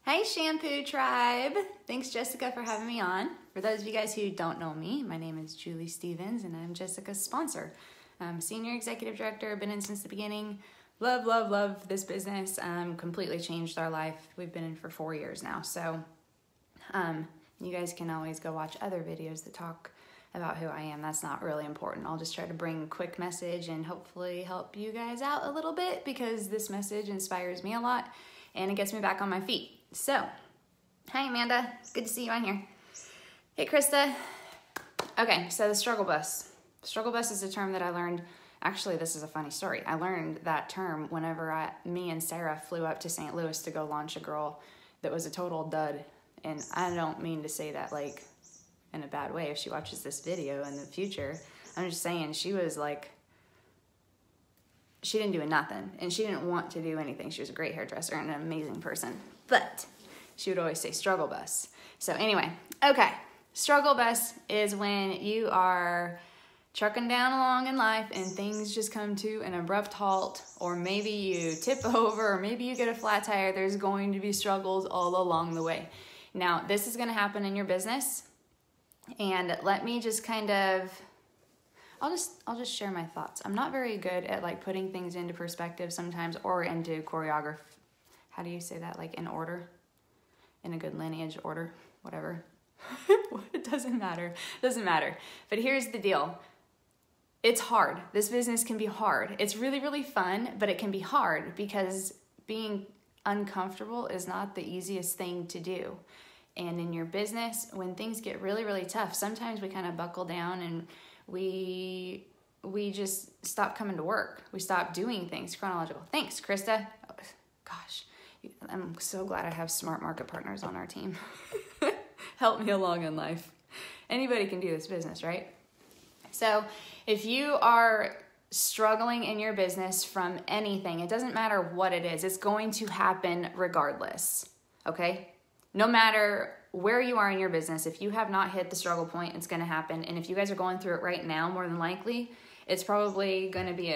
Hey Shampoo Tribe! Thanks Jessica for having me on. For those of you guys who don't know me, my name is Julie Stevens and I'm Jessica's sponsor. I'm Senior Executive Director, been in since the beginning. Love, love, love this business. Completely changed our life. We've been in for 4 years now. So you guys can always go watch other videos that talk about who I am. That's not really important. I'll just try to bring a quick message and hopefully help you guys out a little bit because this message inspires me a lot and it gets me back on my feet. So, hi Amanda, good to see you on here. Hey Krista. Okay, so the struggle bus. Struggle bus is a term that I learned, actually this is a funny story. I learned that term whenever me and Sarah flew up to St. Louis to go launch a girl that was a total dud. And I don't mean to say that like in a bad way if she watches this video in the future. I'm just saying she was like, she didn't do nothing and she didn't want to do anything. She was a great hairdresser and an amazing person, but she would always say struggle bus. So anyway, okay. Struggle bus is when you are trucking down along in life and things just come to an abrupt halt, or maybe you tip over, or maybe you get a flat tire. There's going to be struggles all along the way. Now, this is going to happen in your business. And let me just kind of, I'll just share my thoughts. I'm not very good at like putting things into perspective sometimes or into choreography. How do you say that? Like in order, in a good lineage order, whatever. It doesn't matter. Doesn't matter. But here's the deal. It's hard. This business can be hard. It's really, really fun, but it can be hard because being uncomfortable is not the easiest thing to do. And in your business, when things get really, really tough, sometimes we kind of buckle down and we just stop coming to work. We stop doing things chronological. Thanks, Krista. Oh, gosh, I'm so glad I have smart market partners on our team. Help me along in life. Anybody can do this business, right? So if you are struggling in your business from anything, it doesn't matter what it is, it's going to happen regardless, okay? No matter where you are in your business, if you have not hit the struggle point, it's going to happen. And if you guys are going through it right now, more than likely, it's probably going to be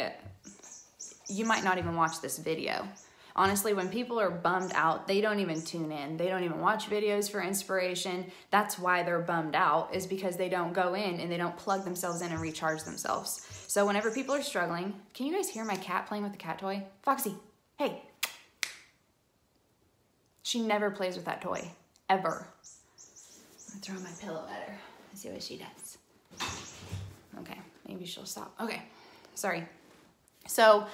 you might not even watch this video. Honestly, when people are bummed out, they don't even tune in. They don't even watch videos for inspiration. That's why they're bummed out, is because they don't go in and they don't plug themselves in and recharge themselves. So whenever people are struggling, can you guys hear my cat playing with the cat toy? Foxy, hey. She never plays with that toy, ever. I'm gonna throw my pillow at her and see what she does. Okay, maybe she'll stop. Okay, sorry. So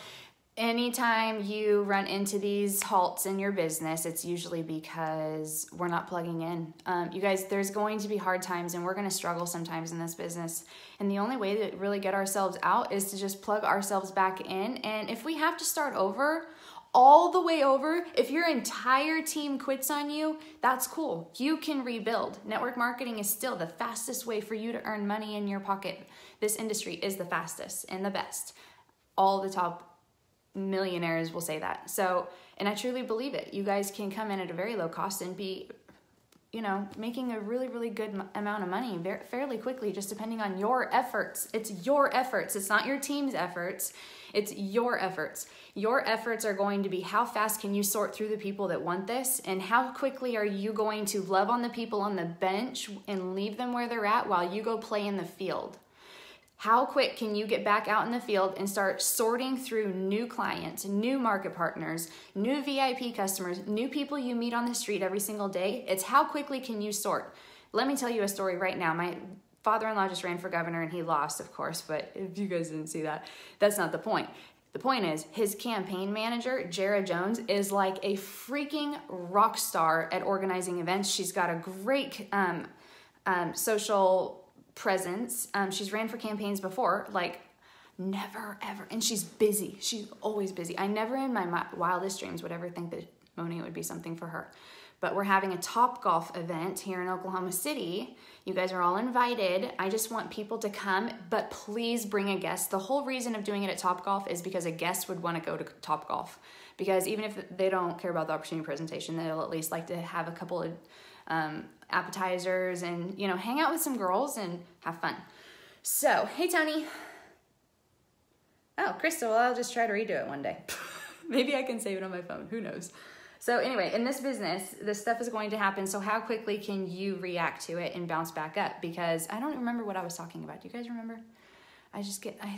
anytime you run into these halts in your business, it's usually because we're not plugging in. You guys, there's going to be hard times and we're gonna struggle sometimes in this business. And the only way to really get ourselves out is to just plug ourselves back in. And if we have to start over, all the way over, if your entire team quits on you, that's cool. You can rebuild. Network marketing is still the fastest way for you to earn money in your pocket. This industry is the fastest and the best. All the top millionaires will say that. So, and I truly believe it. You guys can come in at a very low cost and be, you know, making a really, really good amount of money fairly quickly, just depending on your efforts. It's your efforts. It's not your team's efforts. It's your efforts. Your efforts are going to be how fast can you sort through the people that want this, and how quickly are you going to love on the people on the bench and leave them where they're at while you go play in the field. How quick can you get back out in the field and start sorting through new clients, new market partners, new VIP customers, new people you meet on the street every single day? It's how quickly can you sort. Let me tell you a story right now. My father-in-law just ran for governor and he lost, of course, but if you guys didn't see that, that's not the point. The point is his campaign manager, Jara Jones, is like a freaking rock star at organizing events. She's got a great social presence. She's ran for campaigns before, like never ever, and she's busy. She's always busy. I never in my wildest dreams would ever think that Moni would be something for her. But we're having a Topgolf event here in Oklahoma City. You guys are all invited. I just want people to come, but please bring a guest. The whole reason of doing it at Topgolf is because a guest would want to go to Topgolf. Because even if they don't care about the opportunity presentation, they'll at least like to have a couple of appetizers and, you know, hang out with some girls and have fun. So, hey, Tony. Oh, Crystal, well, I'll just try to redo it one day. Maybe I can save it on my phone. Who knows? So anyway, in this business, this stuff is going to happen. So how quickly can you react to it and bounce back up? Because I don't remember what I was talking about. Do you guys remember? I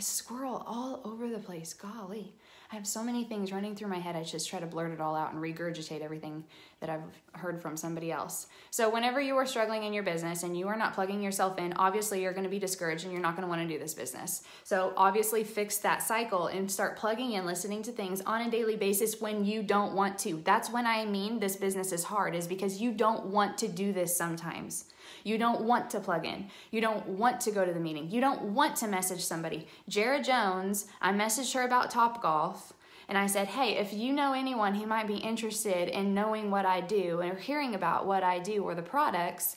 squirrel all over the place. Golly. I have so many things running through my head. I just try to blurt it all out and regurgitate everything that I've heard from somebody else. So whenever you are struggling in your business and you are not plugging yourself in, obviously you're going to be discouraged and you're not going to want to do this business. So obviously fix that cycle and start plugging in, listening to things on a daily basis when you don't want to. That's when I mean this business is hard, is because you don't want to do this sometimes. You don't want to plug in. You don't want to go to the meeting. You don't want to message somebody. Jara Jones, I messaged her about Topgolf, and I said, hey, if you know anyone who might be interested in knowing what I do or hearing about what I do or the products,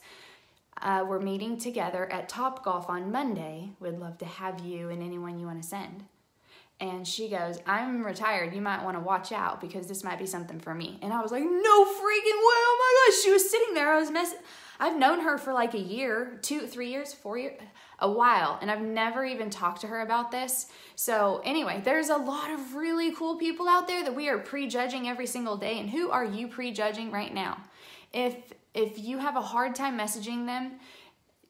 we're meeting together at Topgolf on Monday. We'd love to have you and anyone you want to send. And she goes, I'm retired. You might want to watch out because this might be something for me. And I was like, no freaking way. Oh my gosh. She was sitting there. I've known her for like a year, 2, 3 years, 4 years, a while. And I've never even talked to her about this. So anyway, there's a lot of really cool people out there that we are prejudging every single day. And who are you prejudging right now? If you have a hard time messaging them,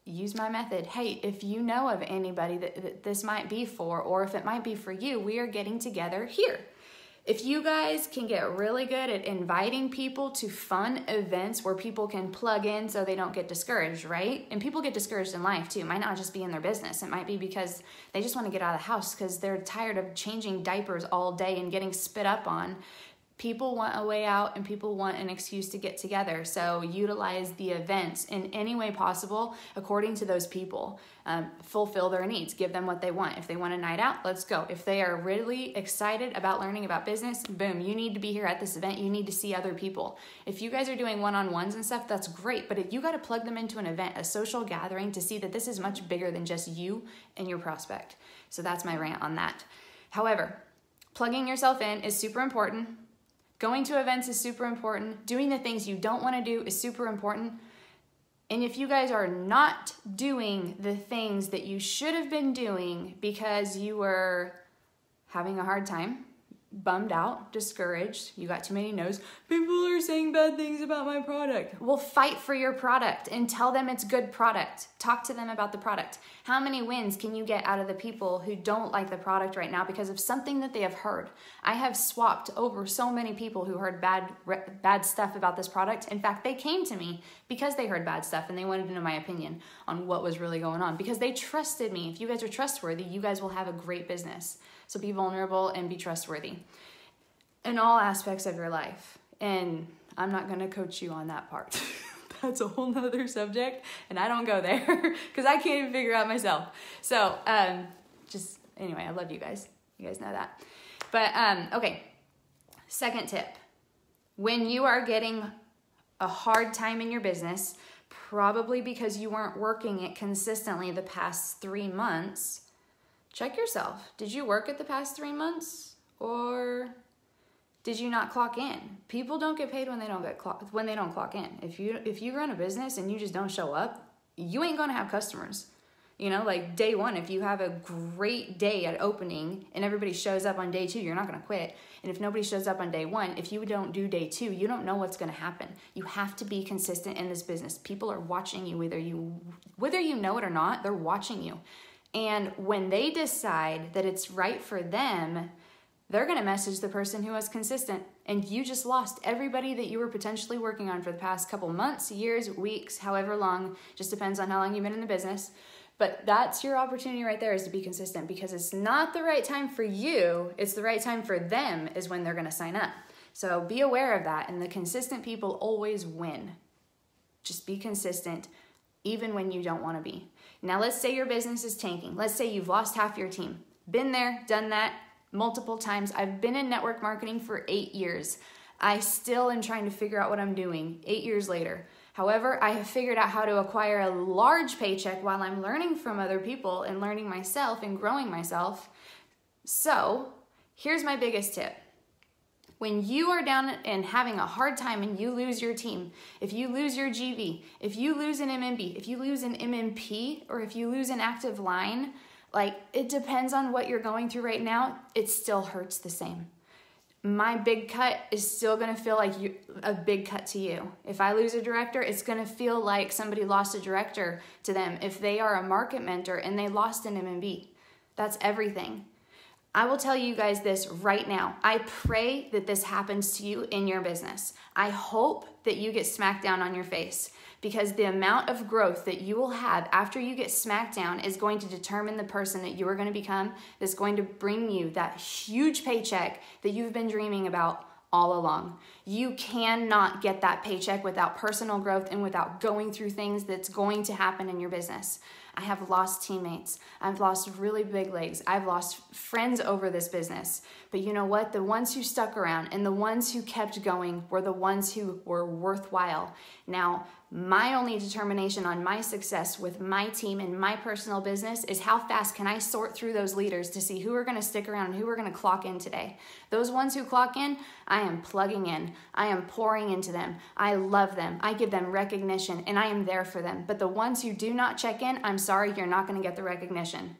use my method. Hey, if you know of anybody that this might be for, or if it might be for you, we are getting together here. If you guys can get really good at inviting people to fun events where people can plug in so they don't get discouraged, right? And people get discouraged in life too. It might not just be in their business. It might be because they just want to get out of the house because they're tired of changing diapers all day and getting spit up on. People want a way out and people want an excuse to get together. So utilize the events in any way possible according to those people. Fulfill their needs. Give them what they want. If they want a night out, let's go. If they are really excited about learning about business, boom, you need to be here at this event. You need to see other people. If you guys are doing one-on-ones and stuff, that's great. But you got to plug them into an event, a social gathering, to see that this is much bigger than just you and your prospect. So that's my rant on that. However, plugging yourself in is super important. Going to events is super important. Doing the things you don't want to do is super important. And if you guys are not doing the things that you should have been doing because you were having a hard time, bummed out, discouraged, you got too many no's, people are saying bad things about my product. Well, fight for your product and tell them it's good product. Talk to them about the product. How many wins can you get out of the people who don't like the product right now because of something that they have heard? I have swapped over so many people who heard bad stuff about this product. In fact, they came to me because they heard bad stuff and they wanted to know my opinion on what was really going on because they trusted me. If you guys are trustworthy, you guys will have a great business. So be vulnerable and be trustworthy in all aspects of your life. And I'm not going to coach you on that part. That's a whole nother subject, and I don't go there because I can't even figure out myself. So just anyway, I love you guys. You guys know that. But okay, second tip. When you are getting a hard time in your business, probably because you weren't working it consistently the past 3 months, check yourself. Did you work it the past 3 months, or did you not clock in? People don't get paid when they don't clock in. If you run a business and you just don't show up, you ain't gonna have customers. You know, like day one, if you have a great day at opening and everybody shows up on day 2, you're not gonna quit. And if nobody shows up on day 1, if you don't do day 2, you don't know what's gonna happen. You have to be consistent in this business. People are watching you, whether you know it or not, they're watching you. And when they decide that it's right for them, they're going to message the person who was consistent. And you just lost everybody that you were potentially working on for the past couple months, years, weeks, however long. Just depends on how long you've been in the business. But that's your opportunity right there, is to be consistent, because it's not the right time for you. It's the right time for them is when they're going to sign up. So be aware of that. And the consistent people always win. Just be consistent even when you don't want to be. Now, let's say your business is tanking. Let's say you've lost half your team. Been there, done that multiple times. I've been in network marketing for 8 years. I still am trying to figure out what I'm doing 8 years later. However, I have figured out how to acquire a large paycheck while I'm learning from other people and learning myself and growing myself. So here's my biggest tip. When you are down and having a hard time and you lose your team, if you lose your GV, if you lose an MMB, if you lose an MMP, or if you lose an active line, like, it depends on what you're going through right now, it still hurts the same. my big cut is still going to feel like a big cut to you. If I lose a director, it's going to feel like somebody lost a director to them. If they are a market mentor and they lost an MMB, that's everything. I will tell you guys this right now. I pray that this happens to you in your business. I hope that you get smacked down on your face, because the amount of growth that you will have after you get smacked down is going to determine the person that you are going to become, that's going to bring you that huge paycheck that you've been dreaming about all along. You cannot get that paycheck without personal growth and without going through things that's going to happen in your business. I have lost teammates. I've lost really big legs. I've lost friends over this business. But you know what? The ones who stuck around and the ones who kept going were the ones who were worthwhile. Now, my only determination on my success with my team and my personal business is how fast can I sort through those leaders to see who are going to stick around and who are going to clock in today. Those ones who clock in, I am plugging in. I am pouring into them. I love them. I give them recognition, and I am there for them. But the ones who do not check in, I'm sorry, you're not going to get the recognition.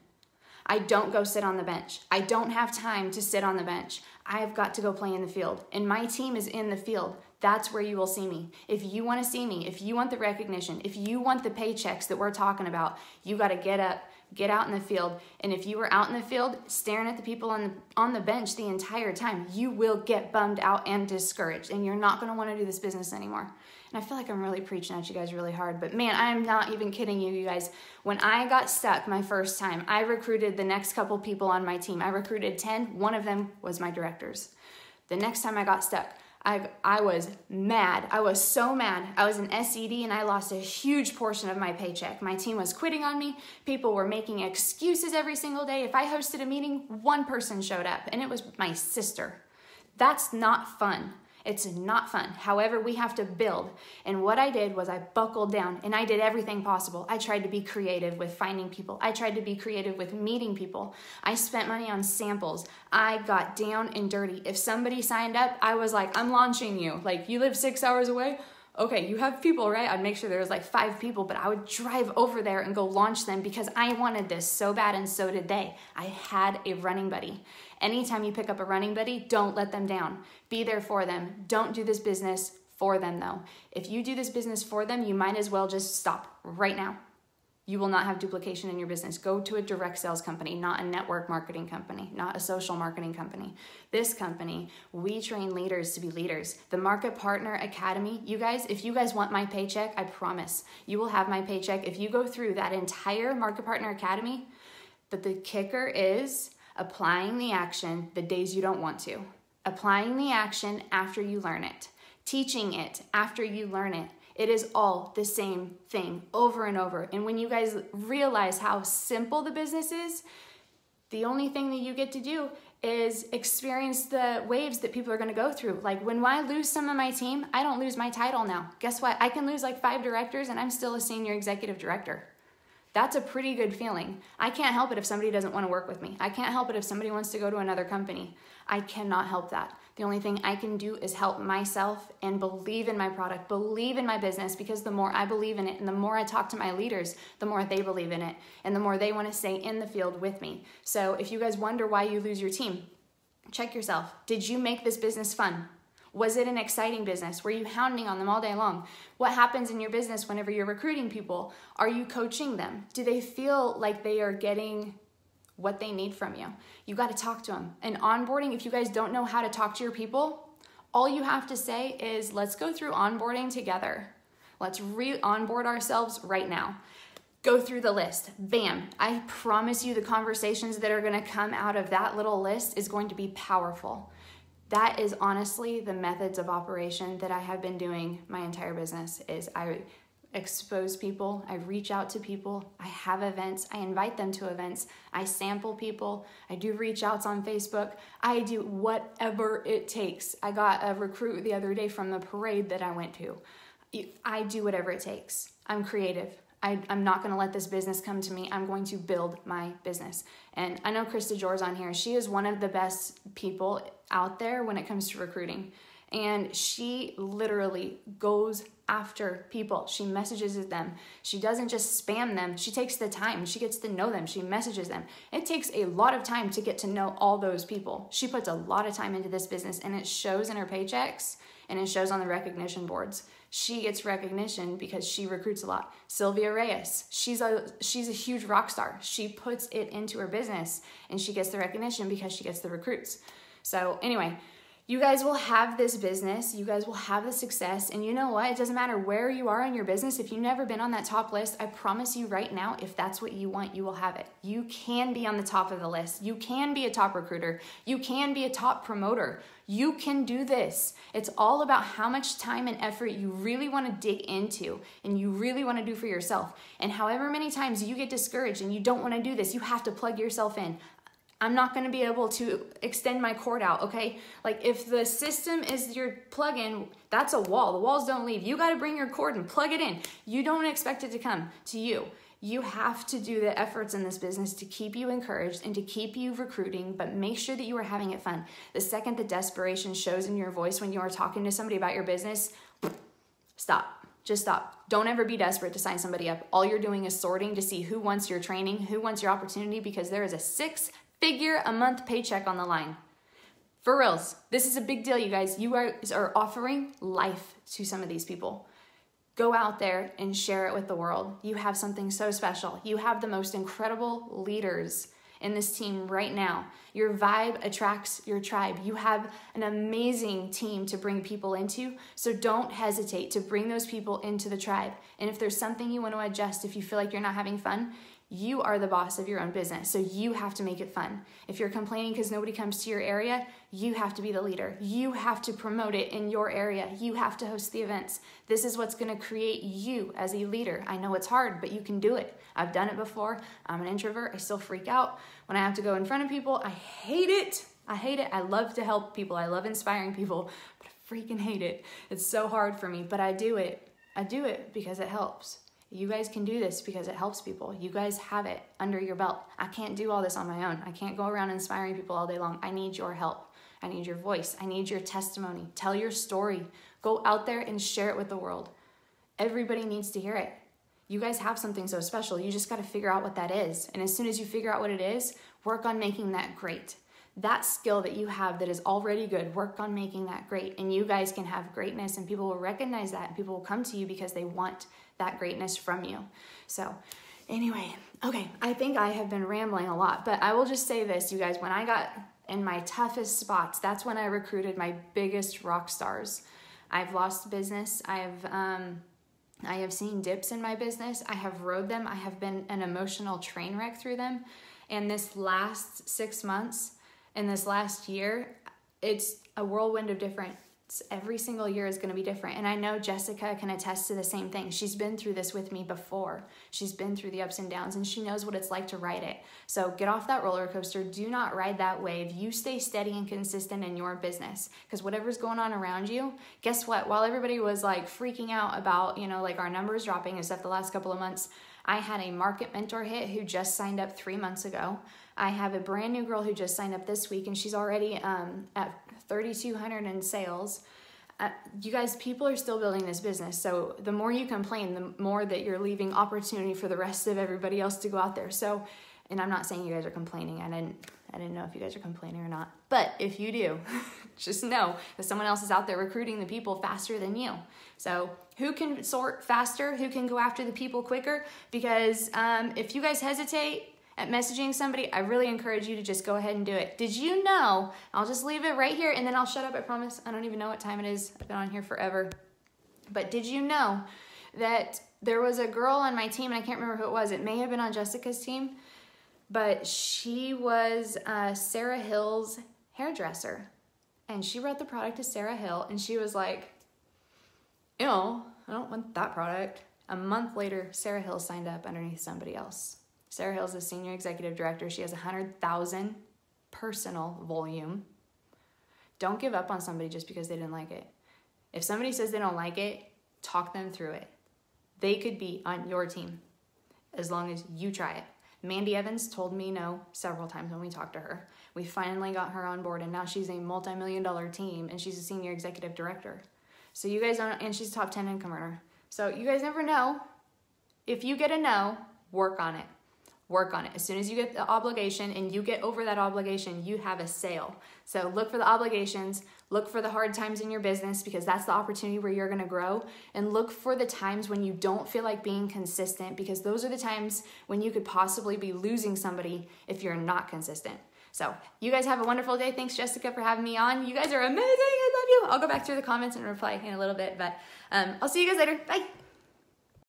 I don't go sit on the bench. I don't have time to sit on the bench. I've got to go play in the field, and my team is in the field. That's where you will see me. If you want to see me, if you want the recognition, if you want the paychecks that we're talking about, you got to get up, get out in the field. And if you were out in the field staring at the people on the bench the entire time, you will get bummed out and discouraged, and you're not going to want to do this business anymore. And I feel like I'm really preaching at you guys really hard, but man, I'm not even kidding you guys. When I got stuck my first time, I recruited the next couple people on my team. I recruited 10. One of them was my directors. The next time I got stuck, I was mad. I was so mad. I was an SED and I lost a huge portion of my paycheck. My team was quitting on me. People were making excuses every single day. If I hosted a meeting, one person showed up, and it was my sister. That's not fun. It's not fun. However, we have to build. And what I did was I buckled down and I did everything possible. I tried to be creative with finding people. I tried to be creative with meeting people. I spent money on samples. I got down and dirty. If somebody signed up, I was like, I'm launching you. Like, you live 6 hours away? Okay, you have people, right? I'd make sure there was like 5 people, but I would drive over there and go launch them because I wanted this so bad, and so did they. I had a running buddy. Anytime you pick up a running buddy, don't let them down. Be there for them. Don't do this business for them, though. If you do this business for them, you might as well just stop right now. You will not have duplication in your business. Go to a direct sales company, not a network marketing company, not a social marketing company. This company, we train leaders to be leaders. The Market Partner Academy, you guys, if you guys want my paycheck, I promise you will have my paycheck if you go through that entire Market Partner Academy. But the kicker is applying the action the days you don't want to. Applying the action after you learn it. Teaching it after you learn it. It is all the same thing over and over. And when you guys realize how simple the business is, the only thing that you get to do is experience the waves that people are going to go through. Like, when I lose some of my team, I don't lose my title now. Guess what? I can lose like 5 directors and I'm still a senior executive director. That's a pretty good feeling. I can't help it if somebody doesn't want to work with me. I can't help it if somebody wants to go to another company. I cannot help that. The only thing I can do is help myself and believe in my product, believe in my business, because the more I believe in it and the more I talk to my leaders, the more they believe in it and the more they want to stay in the field with me. So if you guys wonder why you lose your team, check yourself. Did you make this business fun? Was it an exciting business? Were you hounding on them all day long? What happens in your business whenever you're recruiting people? Are you coaching them? Do they feel like they are getting what they need from you? You got to talk to them. And onboarding, if you guys don't know how to talk to your people, all you have to say is, let's go through onboarding together. Let's re-onboard ourselves right now. Go through the list. Bam. I promise you the conversations that are going to come out of that little list is going to be powerful. That is honestly the methods of operation that I have been doing my entire business. Is I expose people, I reach out to people, I have events, I invite them to events, I sample people, I do reach outs on Facebook, I do whatever it takes. I got a recruit the other day from the parade that I went to. I do whatever it takes. I'm creative. I'm not going to let this business come to me. I'm going to build my business. And I know Krista Jore's on here. She is one of the best people out there when it comes to recruiting. And she literally goes after people. She messages them. She doesn't just spam them. She takes the time. She gets to know them. She messages them. It takes a lot of time to get to know all those people. She puts a lot of time into this business, and it shows in her paychecks, and it shows on the recognition boards. She gets recognition because she recruits a lot. Sylvia Reyes, she's a huge rock star. She puts it into her business, and she gets the recognition because she gets the recruits. So anyway, you guys will have this business, you guys will have the success, and you know what? It doesn't matter where you are in your business. If you've never been on that top list, I promise you right now, if that's what you want, you will have it. You can be on the top of the list. You can be a top recruiter. You can be a top promoter. You can do this. It's all about how much time and effort you really want to dig into and you really want to do for yourself. And however many times you get discouraged and you don't want to do this, you have to plug yourself in. I'm not going to be able to extend my cord out, okay? Like if the system is your plug-in, that's a wall. The walls don't leave. You got to bring your cord and plug it in. You don't expect it to come to you. You have to do the efforts in this business to keep you encouraged and to keep you recruiting, but make sure that you are having it fun. The second the desperation shows in your voice when you are talking to somebody about your business, stop. Just stop. Don't ever be desperate to sign somebody up. All you're doing is sorting to see who wants your training, who wants your opportunity, because there is a 6-figure a month paycheck on the line. For reals, this is a big deal, you guys. You are offering life to some of these people. Go out there and share it with the world. You have something so special. You have the most incredible leaders in this team right now. Your vibe attracts your tribe. You have an amazing team to bring people into, so don't hesitate to bring those people into the tribe. And if there's something you want to adjust, if you feel like you're not having fun, you are the boss of your own business, so you have to make it fun. If you're complaining because nobody comes to your area, you have to be the leader. You have to promote it in your area. You have to host the events. This is what's going to create you as a leader. I know it's hard, but you can do it. I've done it before. I'm an introvert. I still freak out when I have to go in front of people. I hate it. I hate it. I love to help people. I love inspiring people, but I freaking hate it. It's so hard for me, but I do it. I do it because it helps. You guys can do this because it helps people. You guys have it under your belt. I can't do all this on my own. I can't go around inspiring people all day long. I need your help. I need your voice. I need your testimony. Tell your story. Go out there and share it with the world. Everybody needs to hear it. You guys have something so special. You just got to figure out what that is. And as soon as you figure out what it is, work on making that great. That skill that you have that is already good, work on making that great. And you guys can have greatness, and people will recognize that, and people will come to you because they want that greatness from you. So anyway, okay, I think I have been rambling a lot, but I will just say this, you guys, when I got in my toughest spots, that's when I recruited my biggest rock stars. I've lost business. I have seen dips in my business. I have rode them. I have been an emotional train wreck through them. And this last 6 months, in this last year, it's a whirlwind of difference. Every single year is going to be different. And I know Jessica can attest to the same thing. She's been through this with me before. She's been through the ups and downs, and she knows what it's like to ride it. So get off that roller coaster. Do not ride that wave. You stay steady and consistent in your business, because whatever's going on around you, guess what? While everybody was like freaking out about, like our numbers dropping and stuff the last couple of months, I had a market mentor hit who just signed up 3 months ago. I have a brand new girl who just signed up this week, and she's already at 3,200 in sales. You guys, people are still building this business. So the more you complain, the more that you're leaving opportunity for the rest of everybody else to go out there. So, and I'm not saying you guys are complaining. I didn't know if you guys are complaining or not. But if you do, just know that someone else is out there recruiting the people faster than you. So who can sort faster? Who can go after the people quicker? Because if you guys hesitate at messaging somebody, I really encourage you to just go ahead and do it. Did you know, I'll just leave it right here and then I'll shut up, I promise. I don't even know what time it is. I've been on here forever. But did you know that there was a girl on my team, and I can't remember who it was. It may have been on Jessica's team, but she was Sarah Hill's hairdresser. And she brought the product to Sarah Hill, and she was like, I don't want that product. A month later, Sarah Hill signed up underneath somebody else. Sarah Hill's a senior executive director. She has 100,000 personal volume. Don't give up on somebody just because they didn't like it. If somebody says they don't like it, talk them through it. They could be on your team as long as you try it. Mandy Evans told me no several times when we talked to her. We finally got her on board, and now she's a multi-million-dollar team, and she's a senior executive director. So you guys don't, and she's a top 10 income earner. So you guys never know. If you get a no, work on it. Work on it. As soon as you get the obligation and you get over that obligation, you have a sale. So look for the obligations, look for the hard times in your business, because that's the opportunity where you're going to grow, and look for the times when you don't feel like being consistent, because those are the times when you could possibly be losing somebody if you're not consistent. So you guys have a wonderful day. Thanks, Jessica, for having me on. You guys are amazing. I love you. I'll go back through the comments and reply in a little bit, but I'll see you guys later. Bye.